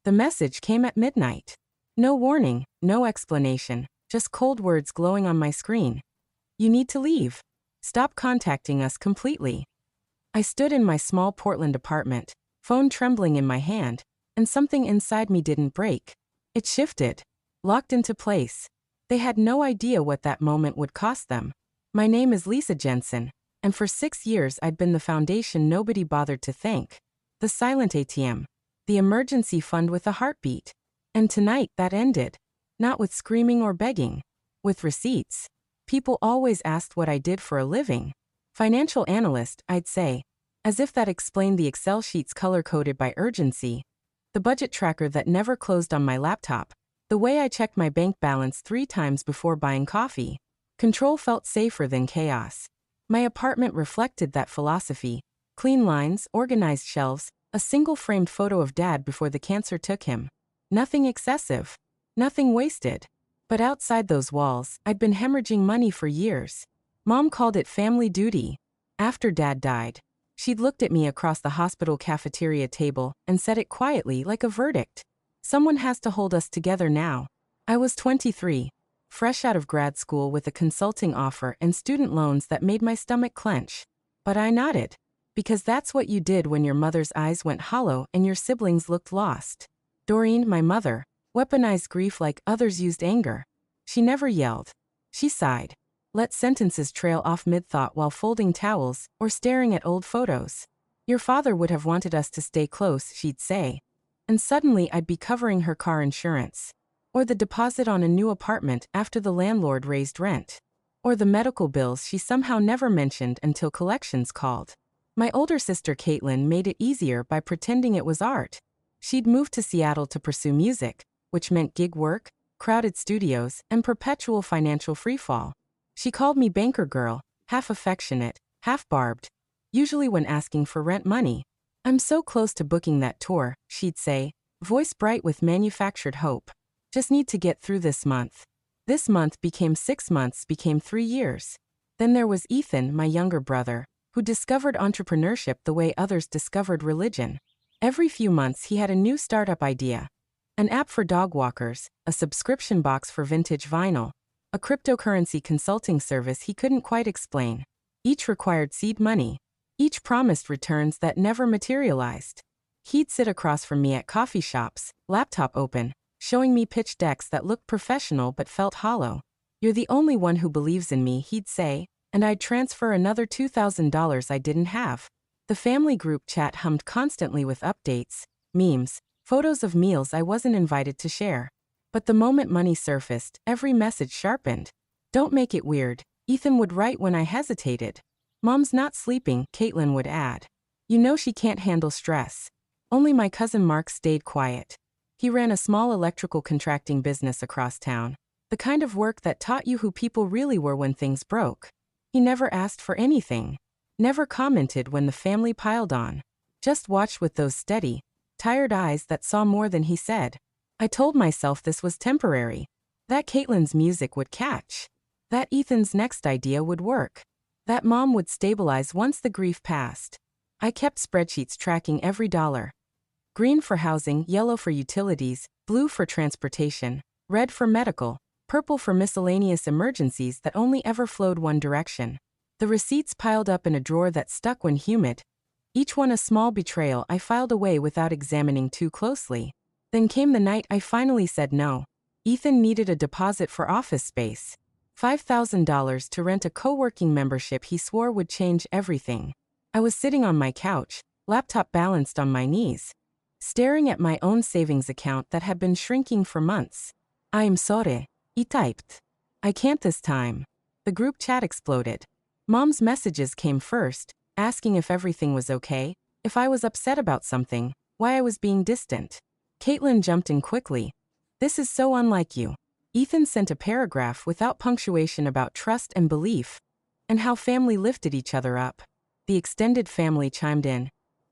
The message came at midnight. No warning, no explanation, just cold words glowing on my screen. You need to leave. Stop contacting us completely. I stood in my small Portland apartment, phone trembling in my hand, and something inside me didn't break. It shifted, locked into place. They had no idea what that moment would cost them. My name is Lisa Jensen, and for 6 years I'd been the foundation nobody bothered to thank. The silent ATM. The emergency fund with a heartbeat. And tonight that ended. Not with screaming or begging. With receipts. People always asked what I did for a living. Financial analyst, I'd say. As if that explained the Excel sheets color-coded by urgency. The budget tracker that never closed on my laptop. The way I checked my bank balance 3 times before buying coffee. Control felt safer than chaos. My apartment reflected that philosophy. Clean lines, organized shelves, a single framed photo of Dad before the cancer took him. Nothing excessive. Nothing wasted. But outside those walls, I'd been hemorrhaging money for years. Mom called it family duty. After Dad died, she'd looked at me across the hospital cafeteria table and said it quietly like a verdict. Someone has to hold us together now. I was 23, fresh out of grad school with a consulting offer and student loans that made my stomach clench. But I nodded. Because that's what you did when your mother's eyes went hollow and your siblings looked lost. Doreen, my mother, weaponized grief like others used anger. She never yelled. She sighed. Let sentences trail off mid-thought while folding towels or staring at old photos. Your father would have wanted us to stay close, she'd say. And suddenly I'd be covering her car insurance. Or the deposit on a new apartment after the landlord raised rent. Or the medical bills she somehow never mentioned until collections called. My older sister Caitlin made it easier by pretending it was art. She'd moved to Seattle to pursue music, which meant gig work, crowded studios, and perpetual financial freefall. She called me banker girl, half affectionate, half barbed, usually when asking for rent money. I'm so close to booking that tour, she'd say, voice bright with manufactured hope. Just need to get through this month. This month became 6 months, became 3 years. Then there was Ethan, my younger brother, who discovered entrepreneurship the way others discovered religion. Every few months he had a new startup idea. An app for dog walkers, a subscription box for vintage vinyl, a cryptocurrency consulting service he couldn't quite explain. Each required seed money. Each promised returns that never materialized. He'd sit across from me at coffee shops, laptop open, showing me pitch decks that looked professional but felt hollow. You're the only one who believes in me, he'd say, and I'd transfer another $2,000 I didn't have. The family group chat hummed constantly with updates, memes, photos of meals I wasn't invited to share. But the moment money surfaced, every message sharpened. Don't make it weird, Ethan would write when I hesitated. Mom's not sleeping, Caitlin would add. You know she can't handle stress. Only my cousin Mark stayed quiet. He ran a small electrical contracting business across town. The kind of work that taught you who people really were when things broke. He never asked for anything. Never commented when the family piled on. Just watched with those steady, tired eyes that saw more than he said. I told myself this was temporary. That Caitlin's music would catch. That Ethan's next idea would work. That Mom would stabilize once the grief passed. I kept spreadsheets tracking every dollar. Green for housing, yellow for utilities, blue for transportation, red for medical, purple for miscellaneous emergencies that only ever flowed one direction. The receipts piled up in a drawer that stuck when humid. Each one a small betrayal I filed away without examining too closely. Then came the night I finally said no. Ethan needed a deposit for office space. $5,000 to rent a co-working membership he swore would change everything. I was sitting on my couch, laptop balanced on my knees, staring at my own savings account that had been shrinking for months. I'm sorry, he typed. I can't this time. The group chat exploded. Mom's messages came first, asking if everything was okay, if I was upset about something, why I was being distant. Caitlin jumped in quickly. This is so unlike you. Ethan sent a paragraph without punctuation about trust and belief, and how family lifted each other up. The extended family chimed in.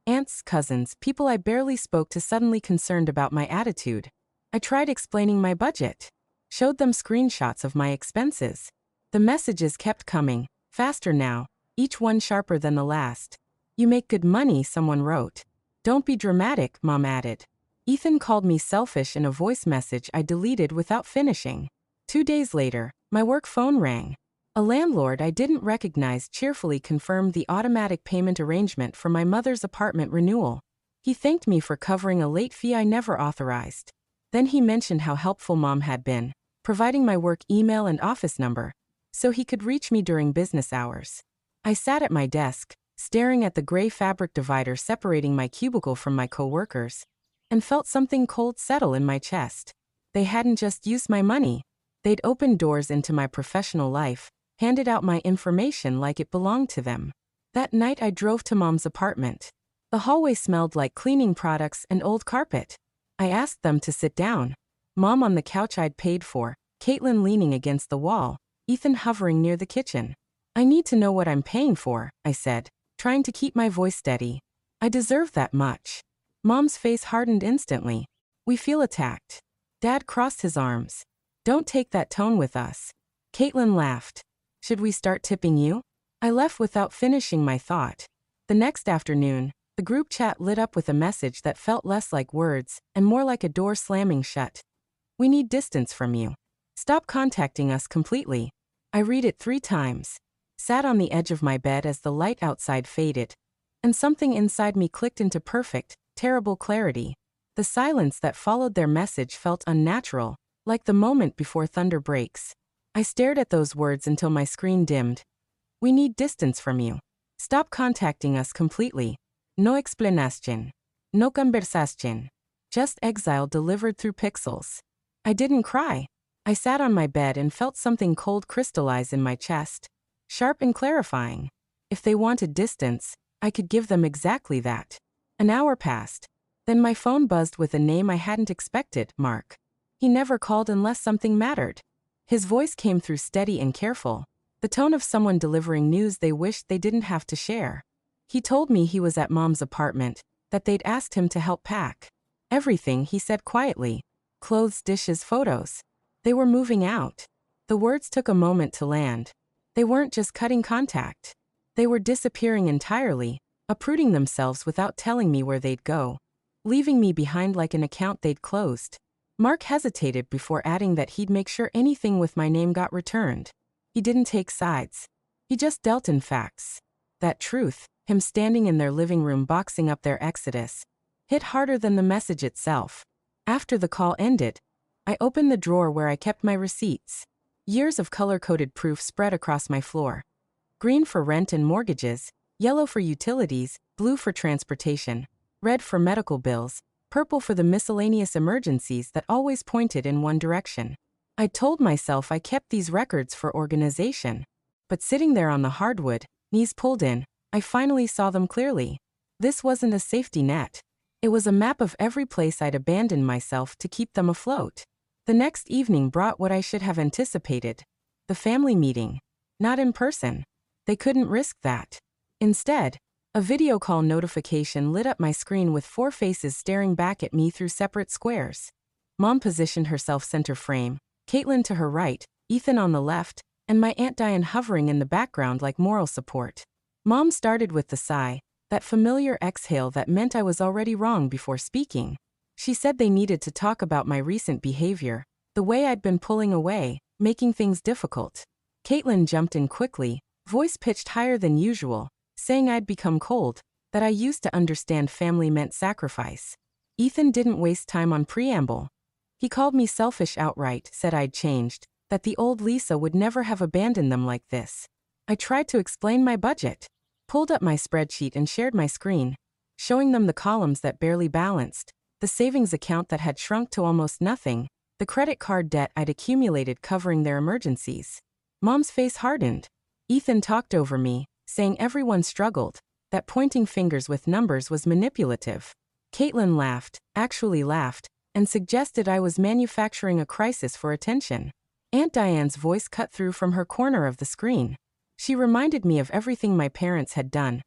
Aunts, cousins, people I barely spoke to suddenly concerned about my attitude. I tried explaining my budget. Showed them screenshots of my expenses. The messages kept coming, faster now, each one sharper than the last. You make good money, someone wrote. Don't be dramatic, Mom added. Ethan called me selfish in a voice message I deleted without finishing. 2 days later, my work phone rang. A landlord I didn't recognize cheerfully confirmed the automatic payment arrangement for my mother's apartment renewal. He thanked me for covering a late fee I never authorized. Then he mentioned how helpful Mom had been, providing my work email and office number, so he could reach me during business hours. I sat at my desk, staring at the gray fabric divider separating my cubicle from my coworkers, and felt something cold settle in my chest. They hadn't just used my money. They'd opened doors into my professional life, handed out my information like it belonged to them. That night I drove to Mom's apartment. The hallway smelled like cleaning products and old carpet. I asked them to sit down. Mom on the couch I'd paid for, Caitlin leaning against the wall, Ethan hovering near the kitchen. I need to know what I'm paying for, I said, trying to keep my voice steady. I deserve that much. Mom's face hardened instantly. We feel attacked. Dad crossed his arms. Don't take that tone with us. Caitlin laughed. Should we start tipping you? I left without finishing my thought. The next afternoon, the group chat lit up with a message that felt less like words and more like a door slamming shut. We need distance from you. Stop contacting us completely. I read it 3 times. Sat on the edge of my bed as the light outside faded, and something inside me clicked into perfect, terrible clarity. The silence that followed their message felt unnatural, like the moment before thunder breaks. I stared at those words until my screen dimmed. We need distance from you. Stop contacting us completely. No explanación. No conversación. Just exile delivered through pixels. I didn't cry. I sat on my bed and felt something cold crystallize in my chest. Sharp and clarifying. If they wanted distance, I could give them exactly that. An hour passed. Then my phone buzzed with a name I hadn't expected, Mark. He never called unless something mattered. His voice came through steady and careful, the tone of someone delivering news they wished they didn't have to share. He told me he was at Mom's apartment, that they'd asked him to help pack. Everything, he said quietly. Clothes, dishes, photos. They were moving out. The words took a moment to land. They weren't just cutting contact. They were disappearing entirely, uprooting themselves without telling me where they'd go, leaving me behind like an account they'd closed. Mark hesitated before adding that he'd make sure anything with my name got returned. He didn't take sides. He just dealt in facts. That truth, him standing in their living room boxing up their exodus, hit harder than the message itself. After the call ended, I opened the drawer where I kept my receipts. Years of color-coded proof spread across my floor. Green for rent and mortgages, yellow for utilities, blue for transportation, red for medical bills, purple for the miscellaneous emergencies that always pointed in one direction. I told myself I kept these records for organization. But sitting there on the hardwood, knees pulled in, I finally saw them clearly. This wasn't a safety net. It was a map of every place I'd abandoned myself to keep them afloat. The next evening brought what I should have anticipated. The family meeting. Not in person. They couldn't risk that. Instead, a video call notification lit up my screen with 4 faces staring back at me through separate squares. Mom positioned herself center frame, Caitlin to her right, Ethan on the left, and my Aunt Diane hovering in the background like moral support. Mom started with the sigh, that familiar exhale that meant I was already wrong before speaking. She said they needed to talk about my recent behavior, the way I'd been pulling away, making things difficult. Caitlin jumped in quickly, voice pitched higher than usual, saying I'd become cold, that I used to understand family meant sacrifice. Ethan didn't waste time on preamble. He called me selfish outright, said I'd changed, that the old Lisa would never have abandoned them like this. I tried to explain my budget, pulled up my spreadsheet and shared my screen, showing them the columns that barely balanced, the savings account that had shrunk to almost nothing, the credit card debt I'd accumulated covering their emergencies. Mom's face hardened. Ethan talked over me, saying everyone struggled, that pointing fingers with numbers was manipulative. Caitlin laughed, actually laughed, and suggested I was manufacturing a crisis for attention. Aunt Diane's voice cut through from her corner of the screen. She reminded me of everything my parents had done,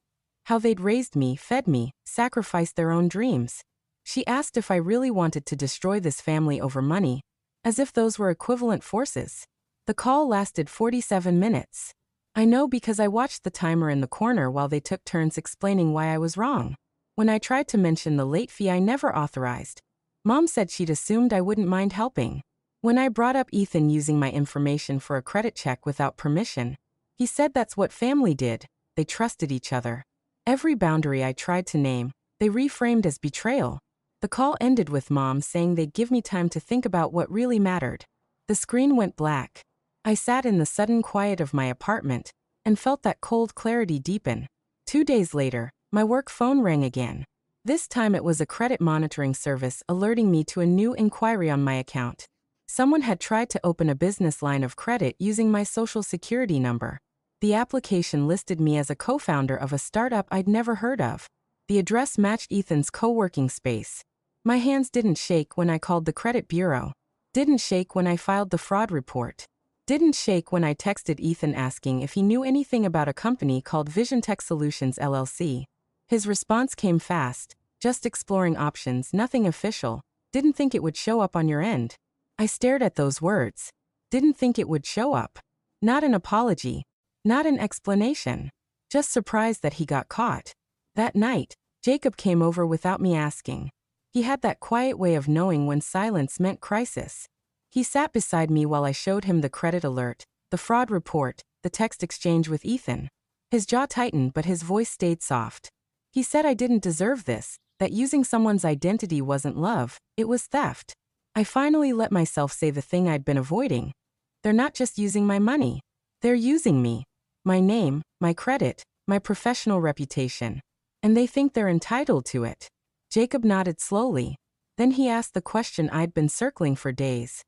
how they'd raised me, fed me, sacrificed their own dreams. She asked if I really wanted to destroy this family over money, as if those were equivalent forces. The call lasted 47 minutes. I know because I watched the timer in the corner while they took turns explaining why I was wrong. When I tried to mention the late fee I never authorized, Mom said she'd assumed I wouldn't mind helping. When I brought up Ethan using my information for a credit check without permission, he said that's what family did. They trusted each other. Every boundary I tried to name, they reframed as betrayal. The call ended with Mom saying they'd give me time to think about what really mattered. The screen went black. I sat in the sudden quiet of my apartment and felt that cold clarity deepen. 2 days later, my work phone rang again. This time it was a credit monitoring service alerting me to a new inquiry on my account. Someone had tried to open a business line of credit using my social security number. The application listed me as a co-founder of a startup I'd never heard of. The address matched Ethan's co-working space. My hands didn't shake when I called the credit bureau. Didn't shake when I filed the fraud report. Didn't shake when I texted Ethan asking if he knew anything about a company called Vision Tech Solutions LLC. His response came fast, just exploring options, nothing official. Didn't think it would show up on your end. I stared at those words. Didn't think it would show up. Not an apology. Not an explanation. Just surprised that he got caught. That night, Jacob came over without me asking. He had that quiet way of knowing when silence meant crisis. He sat beside me while I showed him the credit alert, the fraud report, the text exchange with Ethan. His jaw tightened but his voice stayed soft. He said I didn't deserve this, that using someone's identity wasn't love, it was theft. I finally let myself say the thing I'd been avoiding. They're not just using my money. They're using me. My name, my credit, my professional reputation. And they think they're entitled to it. Jacob nodded slowly. Then he asked the question I'd been circling for days.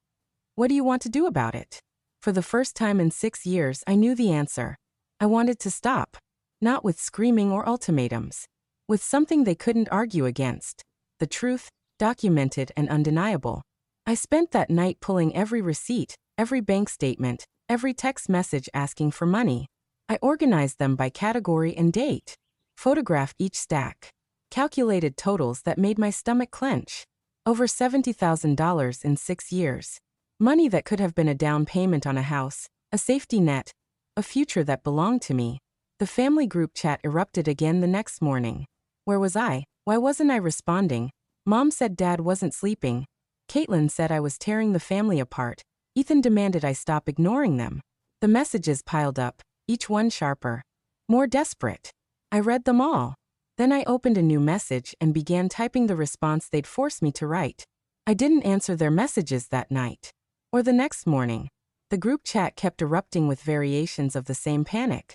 What do you want to do about it? For the first time in 6 years, I knew the answer. I wanted to stop. Not with screaming or ultimatums. With something they couldn't argue against. The truth, documented and undeniable. I spent that night pulling every receipt, every bank statement, every text message asking for money. I organized them by category and date. Photographed each stack. Calculated totals that made my stomach clench. Over $70,000 in 6 years. Money that could have been a down payment on a house, a safety net, a future that belonged to me. The family group chat erupted again the next morning. Where was I? Why wasn't I responding? Mom said Dad wasn't sleeping. Caitlin said I was tearing the family apart. Ethan demanded I stop ignoring them. The messages piled up, each one sharper. More desperate. I read them all. Then I opened a new message and began typing the response they'd forced me to write. I didn't answer their messages that night. Or the next morning. The group chat kept erupting with variations of the same panic.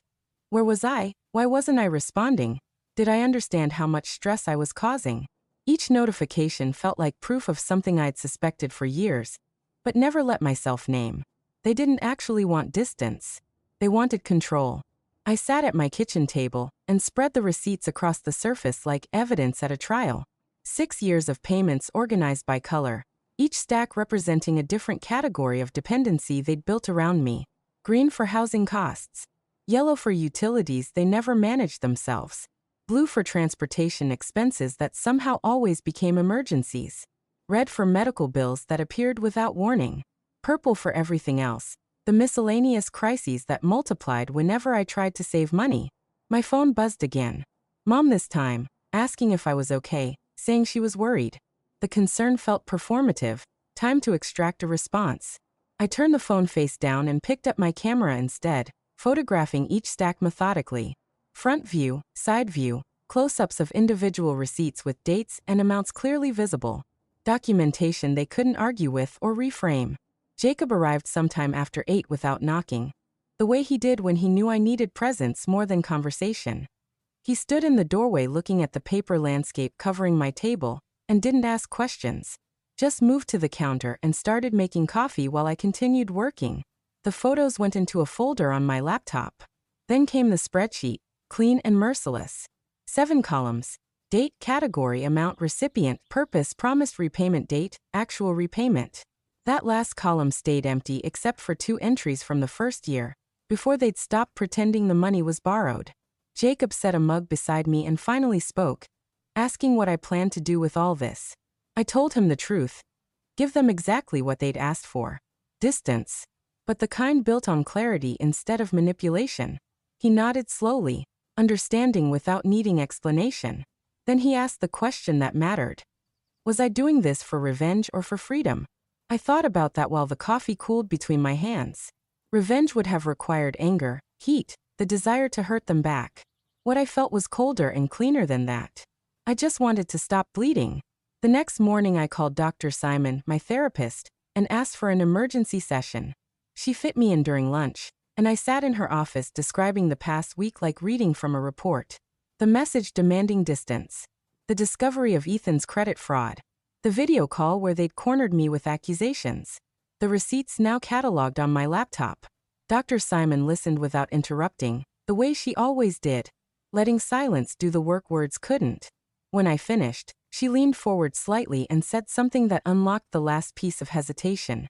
Where was I? Why wasn't I responding? Did I understand how much stress I was causing? Each notification felt like proof of something I'd suspected for years, but never let myself name. They didn't actually want distance. They wanted control. I sat at my kitchen table and spread the receipts across the surface like evidence at a trial. 6 years of payments organized by color, each stack representing a different category of dependency they'd built around me. Green for housing costs. Yellow for utilities they never managed themselves. Blue for transportation expenses that somehow always became emergencies. Red for medical bills that appeared without warning. Purple for everything else. The miscellaneous crises that multiplied whenever I tried to save money. My phone buzzed again. Mom this time, asking if I was okay, saying she was worried. The concern felt performative. Time to extract a response. I turned the phone face down and picked up my camera instead, photographing each stack methodically. Front view, side view, close-ups of individual receipts with dates and amounts clearly visible. Documentation they couldn't argue with or reframe. Jacob arrived sometime after 8 without knocking. The way he did when he knew I needed presence more than conversation. He stood in the doorway looking at the paper landscape covering my table, and didn't ask questions. Just moved to the counter and started making coffee while I continued working. The photos went into a folder on my laptop. Then came the spreadsheet, clean and merciless. 7 columns. Date, category, amount, recipient, purpose, promised repayment date, actual repayment. That last column stayed empty except for 2 entries from the first year, before they'd stopped pretending the money was borrowed. Jacob set a mug beside me and finally spoke, asking what I planned to do with all this. I told him the truth. Give them exactly what they'd asked for. Distance. But the kind built on clarity instead of manipulation. He nodded slowly, understanding without needing explanation. Then he asked the question that mattered. Was I doing this for revenge or for freedom? I thought about that while the coffee cooled between my hands. Revenge would have required anger, heat, the desire to hurt them back. What I felt was colder and cleaner than that. I just wanted to stop bleeding. The next morning I called Dr. Simon, my therapist, and asked for an emergency session. She fit me in during lunch, and I sat in her office describing the past week like reading from a report. The message demanding distance. The discovery of Ethan's credit fraud. The video call where they'd cornered me with accusations. The receipts now cataloged on my laptop. Dr. Simon listened without interrupting, the way she always did, letting silence do the work words couldn't. When I finished, she leaned forward slightly and said something that unlocked the last piece of hesitation.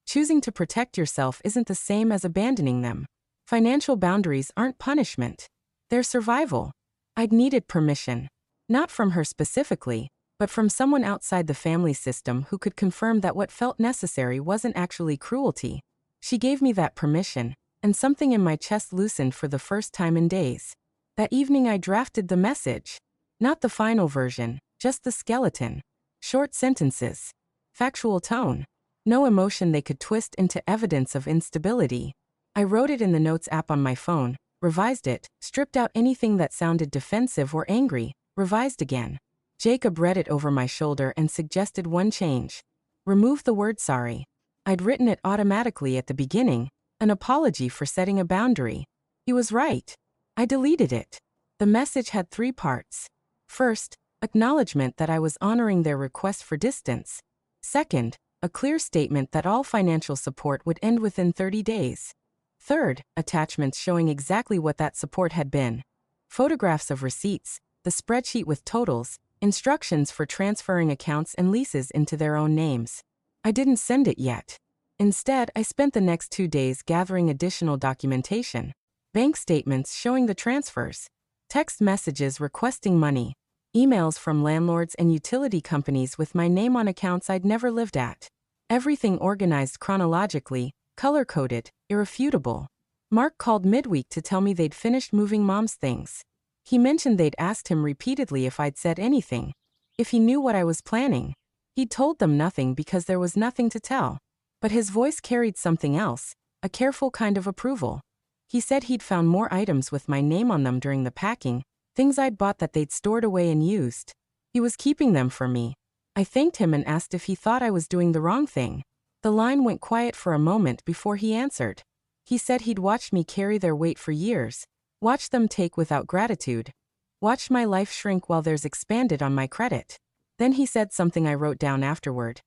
Choosing to protect yourself isn't the same as abandoning them. Financial boundaries aren't punishment. They're survival. I'd needed permission. Not from her specifically, but from someone outside the family system who could confirm that what felt necessary wasn't actually cruelty. She gave me that permission, and something in my chest loosened for the first time in days. That evening I drafted the message. Not the final version, just the skeleton. Short sentences. Factual tone. No emotion they could twist into evidence of instability. I wrote it in the Notes app on my phone, revised it, stripped out anything that sounded defensive or angry, revised again. Jacob read it over my shoulder and suggested one change. Remove the word sorry. I'd written it automatically at the beginning, an apology for setting a boundary. He was right. I deleted it. The message had 3 parts. First, acknowledgement that I was honoring their request for distance. Second, a clear statement that all financial support would end within 30 days. Third, attachments showing exactly what that support had been. Photographs of receipts, the spreadsheet with totals, instructions for transferring accounts and leases into their own names. I didn't send it yet. Instead, I spent the next 2 days gathering additional documentation. Bank statements showing the transfers. Text messages requesting money. Emails from landlords and utility companies with my name on accounts I'd never lived at. Everything organized chronologically, color-coded, irrefutable. Mark called midweek to tell me they'd finished moving Mom's things. He mentioned they'd asked him repeatedly if I'd said anything, if he knew what I was planning. He'd told them nothing because there was nothing to tell. But his voice carried something else, a careful kind of approval. He said he'd found more items with my name on them during the packing, things I'd bought that they'd stored away and used. He was keeping them for me. I thanked him and asked if he thought I was doing the wrong thing. The line went quiet for a moment before he answered. He said he'd watched me carry their weight for years, watched them take without gratitude, watched my life shrink while theirs expanded on my credit. Then he said something I wrote down afterward.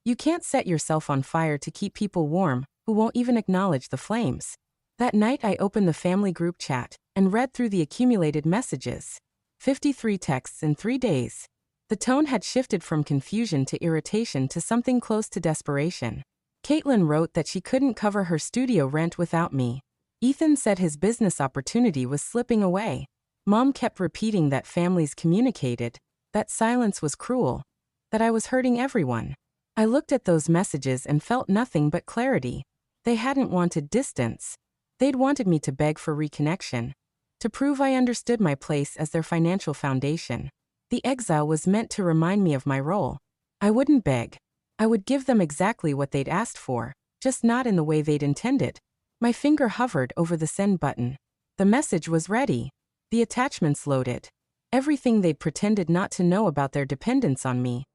You can't set yourself on fire to keep people warm who won't even acknowledge the flames. That night I opened the family group chat and read through the accumulated messages. 53 texts in 3 days. The tone had shifted from confusion to irritation to something close to desperation. Caitlin wrote that she couldn't cover her studio rent without me. Ethan said his business opportunity was slipping away. Mom kept repeating that families communicated, that silence was cruel, that I was hurting everyone. I looked at those messages and felt nothing but clarity. They hadn't wanted distance. They'd wanted me to beg for reconnection, to prove I understood my place as their financial foundation. The exile was meant to remind me of my role. I wouldn't beg. I would give them exactly what they'd asked for, just not in the way they'd intended. My finger hovered over the send button. The message was ready. The attachments loaded. Everything they'd pretended not to know about their dependence on me.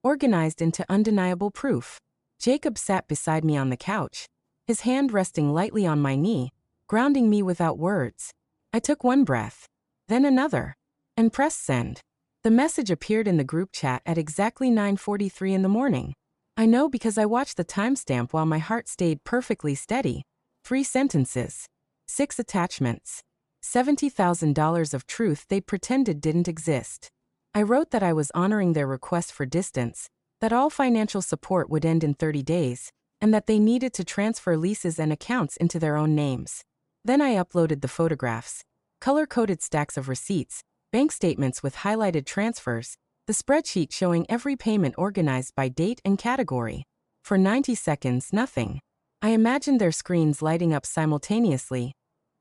Organized into undeniable proof. Jacob sat beside me on the couch, his hand resting lightly on my knee, grounding me without words. I took one breath, then another, and pressed send. The message appeared in the group chat at exactly 9:43 in the morning. I know because I watched the timestamp while my heart stayed perfectly steady. 3 sentences. 6 attachments. $70,000 of truth they pretended didn't exist. I wrote that I was honoring their request for distance, that all financial support would end in 30 days, and that they needed to transfer leases and accounts into their own names. Then I uploaded the photographs, color-coded stacks of receipts, bank statements with highlighted transfers, the spreadsheet showing every payment organized by date and category. For 90 seconds, nothing. I imagined their screens lighting up simultaneously,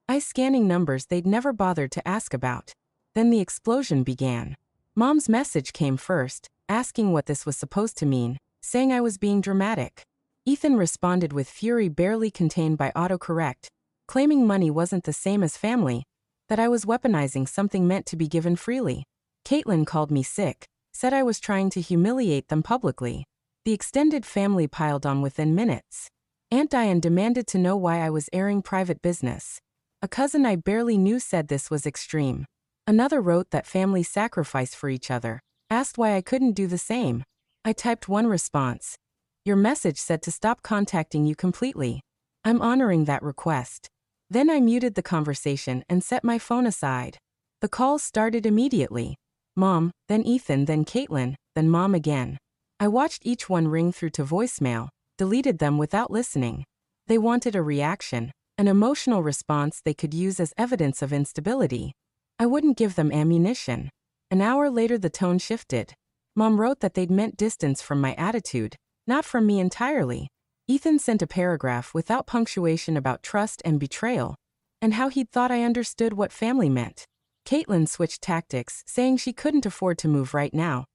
eyes scanning numbers they'd never bothered to ask about. Then the explosion began. Mom's message came first, asking what this was supposed to mean, saying I was being dramatic. Ethan responded with fury barely contained by autocorrect, claiming money wasn't the same as family, that I was weaponizing something meant to be given freely. Caitlin called me sick, said I was trying to humiliate them publicly. The extended family piled on within minutes. Aunt Diane demanded to know why I was airing private business. A cousin I barely knew said this was extreme. Another wrote that families sacrifice for each other, asked why I couldn't do the same. I typed one response. Your message said to stop contacting you completely. I'm honoring that request. Then I muted the conversation and set my phone aside. The calls started immediately. Mom, then Ethan, then Caitlin, then Mom again. I watched each one ring through to voicemail, deleted them without listening. They wanted a reaction, an emotional response they could use as evidence of instability. I wouldn't give them ammunition. An hour later the tone shifted. Mom wrote that they'd meant distance from my attitude, not from me entirely. Ethan sent a paragraph without punctuation about trust and betrayal, and how he'd thought I understood what family meant. Caitlin switched tactics, saying she couldn't afford to move right now,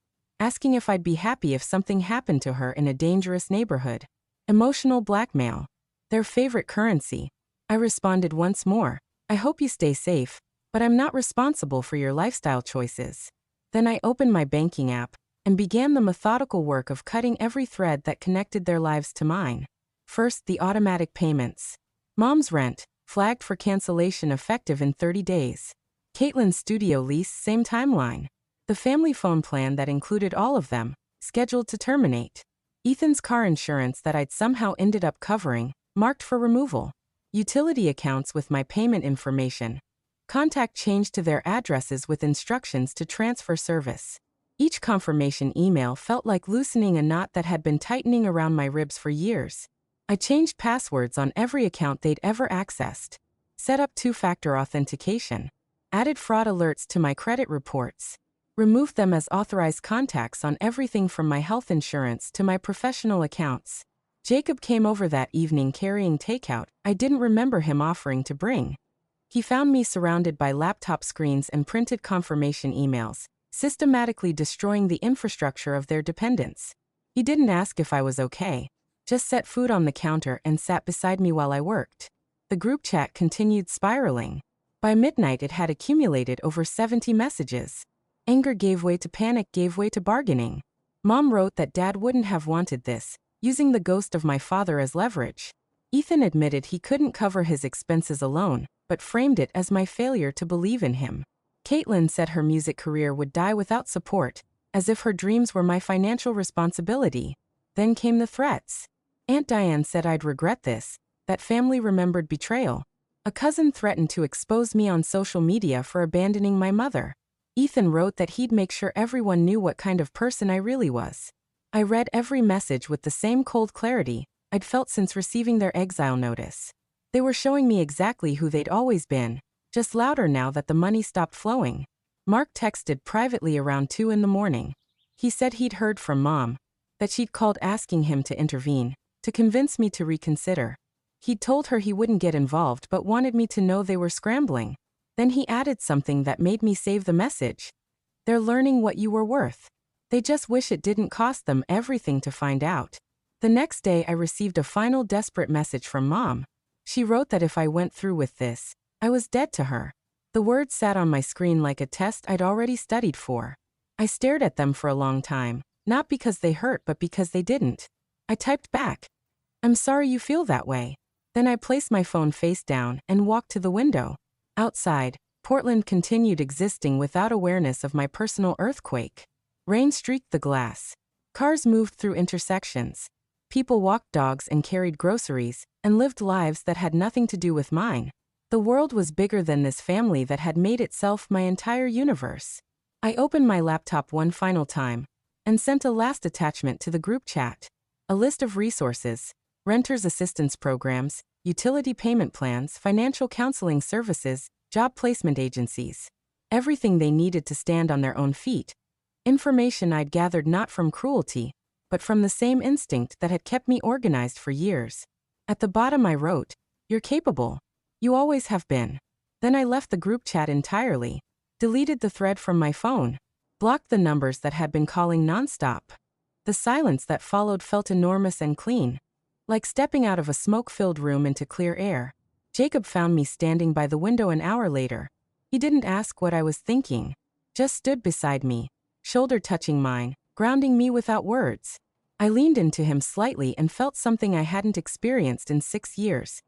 asking if I'd be happy if something happened to her in a dangerous neighborhood. Emotional blackmail. Their favorite currency. I responded once more. I hope you stay safe, but I'm not responsible for your lifestyle choices. Then I opened my banking app and began the methodical work of cutting every thread that connected their lives to mine. First, the automatic payments. Mom's rent, flagged for cancellation effective in 30 days. Caitlin's studio lease, same timeline. The family phone plan that included all of them, scheduled to terminate. Ethan's car insurance that I'd somehow ended up covering, marked for removal. Utility accounts with my payment information. Contact changed to their addresses with instructions to transfer service. Each confirmation email felt like loosening a knot that had been tightening around my ribs for years. I changed passwords on every account they'd ever accessed. Set up two-factor authentication. Added fraud alerts to my credit reports. Removed them as authorized contacts on everything from my health insurance to my professional accounts. Jacob came over that evening carrying takeout I didn't remember him offering to bring. He found me surrounded by laptop screens and printed confirmation emails, systematically destroying the infrastructure of their dependents. He didn't ask if I was okay, just set food on the counter and sat beside me while I worked. The group chat continued spiraling. By midnight it had accumulated over 70 messages. Anger gave way to panic, gave way to bargaining. Mom wrote that Dad wouldn't have wanted this, using the ghost of my father as leverage. Ethan admitted he couldn't cover his expenses alone, but framed it as my failure to believe in him. Caitlin said her music career would die without support, as if her dreams were my financial responsibility. Then came the threats. Aunt Diane said I'd regret this, that family remembered betrayal. A cousin threatened to expose me on social media for abandoning my mother. Ethan wrote that he'd make sure everyone knew what kind of person I really was. I read every message with the same cold clarity I'd felt since receiving their exile notice. They were showing me exactly who they'd always been, just louder now that the money stopped flowing. Mark texted privately around 2 in the morning. He said he'd heard from Mom, that she'd called asking him to intervene, to convince me to reconsider. He'd told her he wouldn't get involved but wanted me to know they were scrambling. Then he added something that made me save the message. They're learning what you were worth. They just wish it didn't cost them everything to find out. The next day I received a final desperate message from Mom. She wrote that if I went through with this, I was dead to her. The words sat on my screen like a test I'd already studied for. I stared at them for a long time, not because they hurt but because they didn't. I typed back, "I'm sorry you feel that way." Then I placed my phone face down and walked to the window. Outside, Portland continued existing without awareness of my personal earthquake. Rain streaked the glass. Cars moved through intersections. People walked dogs and carried groceries, and lived lives that had nothing to do with mine. The world was bigger than this family that had made itself my entire universe. I opened my laptop one final time, and sent a last attachment to the group chat. A list of resources, renters assistance programs, utility payment plans, financial counseling services, job placement agencies. Everything they needed to stand on their own feet. Information I'd gathered not from cruelty, but from the same instinct that had kept me organized for years. At the bottom I wrote, "You're capable. You always have been." Then I left the group chat entirely, deleted the thread from my phone. blocked the numbers that had been calling nonstop. The silence that followed felt enormous and clean, like stepping out of a smoke-filled room into clear air. Jacob found me standing by the window an hour later. He didn't ask what I was thinking, just stood beside me, shoulder touching mine, grounding me without words. I leaned into him slightly and felt something I hadn't experienced in 6 years.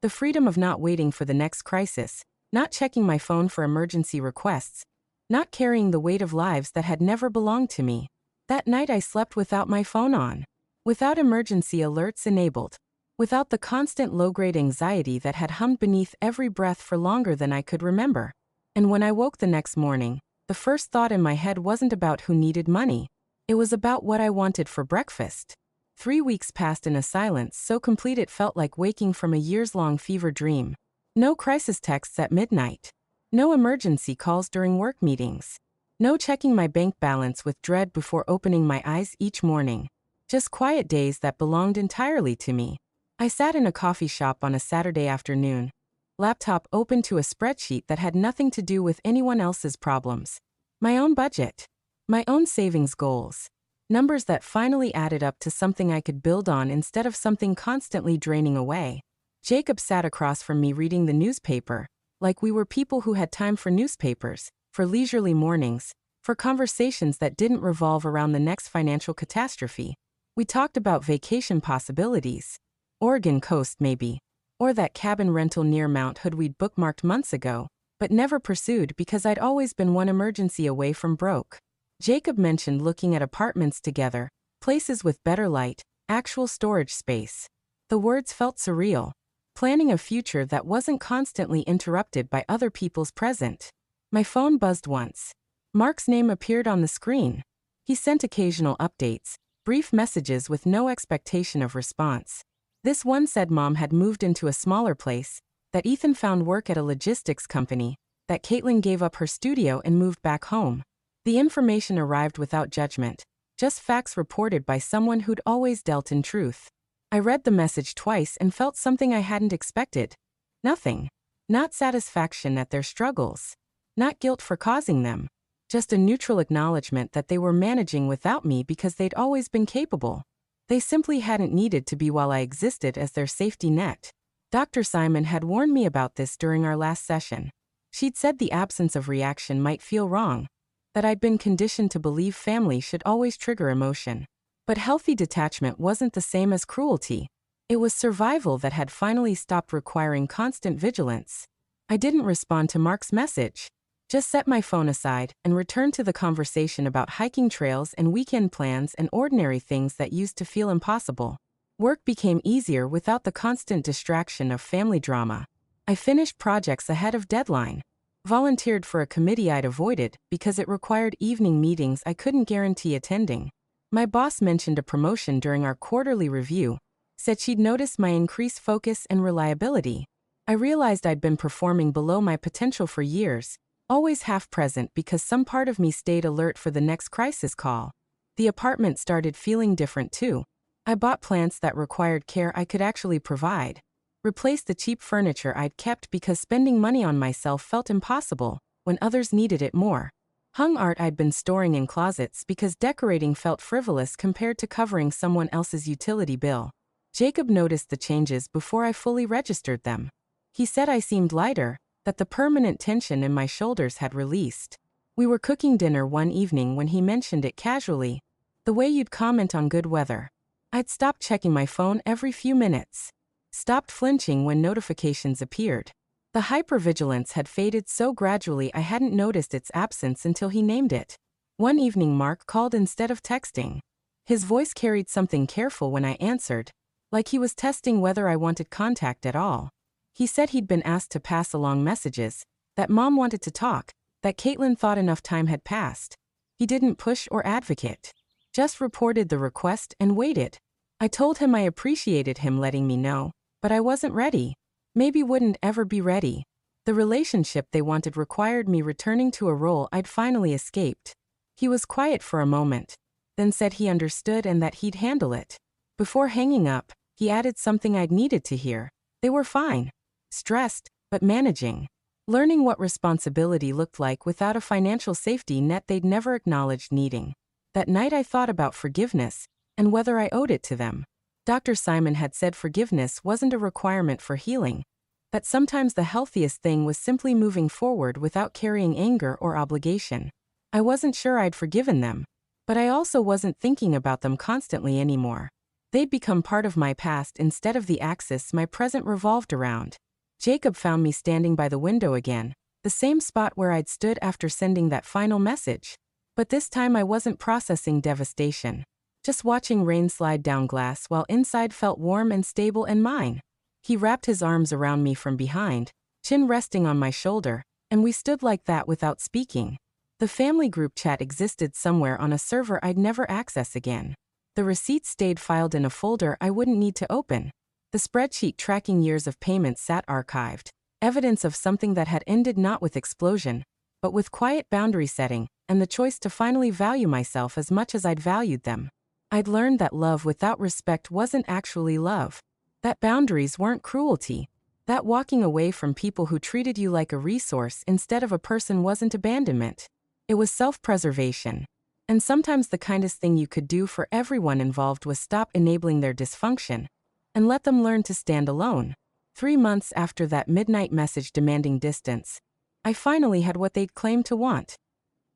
The freedom of not waiting for the next crisis, not checking my phone for emergency requests, not carrying the weight of lives that had never belonged to me. That night I slept without my phone on, without emergency alerts enabled, without the constant low-grade anxiety that had hummed beneath every breath for longer than I could remember. And when I woke the next morning, the first thought in my head wasn't about who needed money. It was about what I wanted for breakfast. 3 weeks passed in a silence so complete it felt like waking from a years-long fever dream. No crisis texts at midnight. No emergency calls during work meetings. No checking my bank balance with dread before opening my eyes each morning. Just quiet days that belonged entirely to me. I sat in a coffee shop on a Saturday afternoon, laptop open to a spreadsheet that had nothing to do with anyone else's problems. My own budget. My own savings goals. Numbers that finally added up to something I could build on instead of something constantly draining away. Jacob sat across from me reading the newspaper, like we were people who had time for newspapers, for leisurely mornings, for conversations that didn't revolve around the next financial catastrophe. We talked about vacation possibilities. Oregon coast maybe, or that cabin rental near Mount Hood we'd bookmarked months ago, but never pursued because I'd always been one emergency away from broke. Jacob mentioned looking at apartments together, places with better light, actual storage space. The words felt surreal. Planning a future that wasn't constantly interrupted by other people's present. My phone buzzed once. Mark's name appeared on the screen. He sent occasional updates, brief messages with no expectation of response. This one said Mom had moved into a smaller place, that Ethan found work at a logistics company, that Caitlin gave up her studio and moved back home. The information arrived without judgment, just facts reported by someone who'd always dealt in truth. I read the message twice and felt something I hadn't expected. Nothing. Not satisfaction at their struggles. Not guilt for causing them. Just a neutral acknowledgement that they were managing without me because they'd always been capable. They simply hadn't needed to be while I existed as their safety net. Dr. Simon had warned me about this during our last session. She'd said the absence of reaction might feel wrong, that I'd been conditioned to believe family should always trigger emotion. But healthy detachment wasn't the same as cruelty. It was survival that had finally stopped requiring constant vigilance. I didn't respond to Mark's message. Just set my phone aside and returned to the conversation about hiking trails and weekend plans and ordinary things that used to feel impossible. Work became easier without the constant distraction of family drama. I finished projects ahead of deadline. Volunteered for a committee I'd avoided because it required evening meetings I couldn't guarantee attending. My boss mentioned a promotion during our quarterly review, said she'd noticed my increased focus and reliability. I realized I'd been performing below my potential for years, always half present because some part of me stayed alert for the next crisis call. The apartment started feeling different too. I bought plants that required care I could actually provide. Replaced the cheap furniture I'd kept because spending money on myself felt impossible when others needed it more. Hung art I'd been storing in closets because decorating felt frivolous compared to covering someone else's utility bill. Jacob noticed the changes before I fully registered them. He said I seemed lighter, that the permanent tension in my shoulders had released. We were cooking dinner one evening when he mentioned it casually, the way you'd comment on good weather. I'd stopped checking my phone every few minutes. Stopped flinching when notifications appeared. The hypervigilance had faded so gradually I hadn't noticed its absence until he named it. One evening Mark called instead of texting. His voice carried something careful when I answered, like he was testing whether I wanted contact at all. He said he'd been asked to pass along messages, that Mom wanted to talk, that Caitlin thought enough time had passed. He didn't push or advocate. Just reported the request and waited. I told him I appreciated him letting me know, but I wasn't ready. Maybe wouldn't ever be ready. The relationship they wanted required me returning to a role I'd finally escaped. He was quiet for a moment, then said he understood and that he'd handle it. Before hanging up, he added something I'd needed to hear. They were fine. Stressed, but managing. learning what responsibility looked like without a financial safety net they'd never acknowledged needing. That night I thought about forgiveness and whether I owed it to them. Dr. Simon had said forgiveness wasn't a requirement for healing, that sometimes the healthiest thing was simply moving forward without carrying anger or obligation. I wasn't sure I'd forgiven them, but I also wasn't thinking about them constantly anymore. They'd become part of my past instead of the axis my present revolved around. Jacob found me standing by the window again, the same spot where I'd stood after sending that final message. But this time I wasn't processing devastation, just watching rain slide down glass while inside felt warm and stable and mine. He wrapped his arms around me from behind, chin resting on my shoulder, and we stood like that without speaking. The family group chat existed somewhere on a server I'd never access again. The receipts stayed filed in a folder I wouldn't need to open. The spreadsheet tracking years of payments sat archived, evidence of something that had ended not with explosion, but with quiet boundary setting and the choice to finally value myself as much as I'd valued them. I'd learned that love without respect wasn't actually love, that boundaries weren't cruelty, that walking away from people who treated you like a resource instead of a person wasn't abandonment. It was self-preservation. And sometimes the kindest thing you could do for everyone involved was stop enabling their dysfunction and let them learn to stand alone. 3 months after that midnight message demanding distance, I finally had what they'd claimed to want: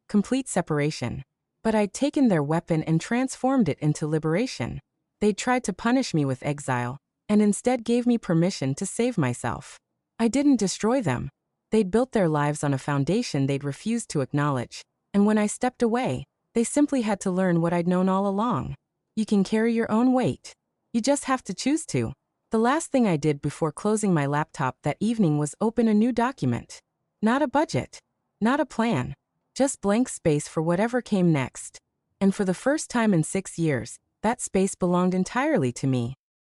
complete separation. But I'd taken their weapon and transformed it into liberation. They'd tried to punish me with exile, and instead gave me permission to save myself. I didn't destroy them. They'd built their lives on a foundation they'd refused to acknowledge, and when I stepped away, they simply had to learn what I'd known all along. You can carry your own weight. You just have to choose to. The last thing I did before closing my laptop that evening was open a new document. Not a budget. Not a plan. Just blank space for whatever came next. And for the first time in 6 years, that space belonged entirely to me.